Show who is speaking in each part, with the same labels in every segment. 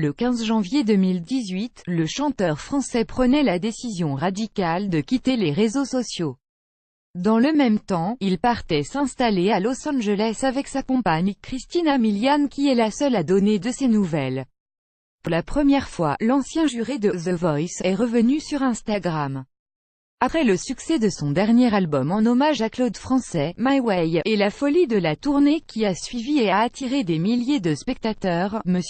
Speaker 1: Le 15 janvier 2018, le chanteur français prenait la décision radicale de quitter les réseaux sociaux. Dans le même temps, il partait s'installer à Los Angeles avec sa compagne, Christina Milian, qui est la seule à donner de ses nouvelles. Pour la première fois, l'ancien juré de The Voice est revenu sur Instagram. Après le succès de son dernier album en hommage à Claude Français, My Way, et la folie de la tournée qui a suivi et a attiré des milliers de spectateurs, M.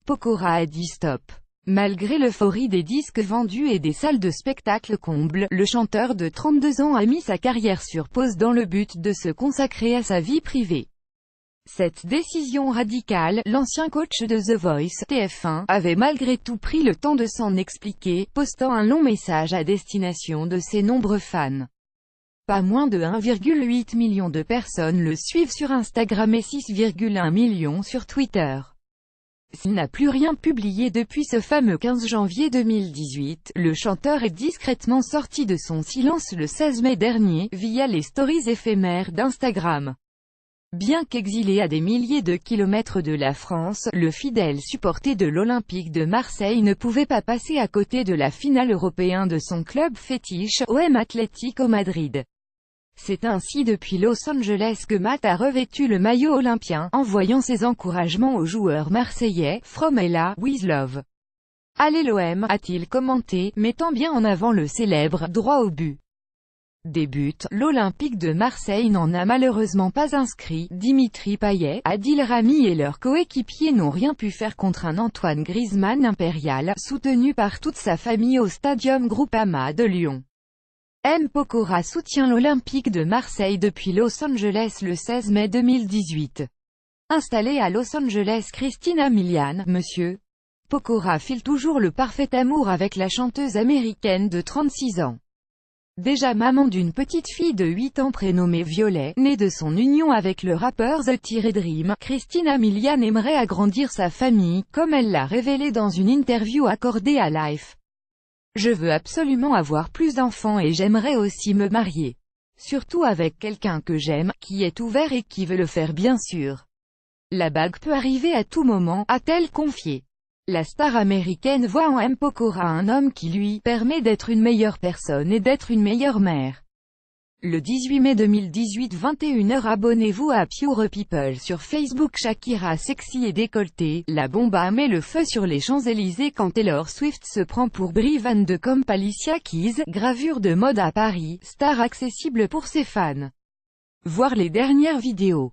Speaker 1: Pokora a dit stop. Malgré l'euphorie des disques vendus et des salles de spectacle combles, le chanteur de 32 ans a mis sa carrière sur pause dans le but de se consacrer à sa vie privée. Cette décision radicale, l'ancien coach de The Voice, TF1, avait malgré tout pris le temps de s'en expliquer, postant un long message à destination de ses nombreux fans. Pas moins de 1,8 million de personnes le suivent sur Instagram et 6,1 millions sur Twitter. S'il n'a plus rien publié depuis ce fameux 15 janvier 2018, le chanteur est discrètement sorti de son silence le 16 mai dernier, via les stories éphémères d'Instagram. Bien qu'exilé à des milliers de kilomètres de la France, le fidèle supporter de l'Olympique de Marseille ne pouvait pas passer à côté de la finale européenne de son club fétiche, OM Atlético Madrid. C'est ainsi depuis Los Angeles que Matt a revêtu le maillot olympien, envoyant ses encouragements aux joueurs marseillais, From Ella, with love. Allez l'OM, a-t-il commenté, mettant bien en avant le célèbre « droit au but ». Débute, l'Olympique de Marseille n'en a malheureusement pas inscrit. Dimitri Payet, Adil Rami et leurs coéquipiers n'ont rien pu faire contre un Antoine Griezmann impérial, soutenu par toute sa famille au Stadium Groupama de Lyon. M. Pokora soutient l'Olympique de Marseille depuis Los Angeles le 16 mai 2018. Installé à Los Angeles, Christina Milian, M. Pokora file toujours le parfait amour avec la chanteuse américaine de 36 ans. Déjà maman d'une petite fille de 8 ans prénommée Violet, née de son union avec le rappeur The-Dream, Christina Milian aimerait agrandir sa famille, comme elle l'a révélé dans une interview accordée à Life. Je veux absolument avoir plus d'enfants et j'aimerais aussi me marier. Surtout avec quelqu'un que j'aime, qui est ouvert et qui veut le faire bien sûr. La bague peut arriver à tout moment, a-t-elle confié. La star américaine voit en M. Pokora un homme qui lui permet d'être une meilleure personne et d'être une meilleure mère. Le 18 mai 2018 21h abonnez-vous à Pure People sur Facebook. Shakira sexy et décolletée, la bomba met le feu sur les Champs-Élysées quand Taylor Swift se prend pour Brie Van de comme Alicia Keys, gravure de mode à Paris, star accessible pour ses fans. Voir les dernières vidéos.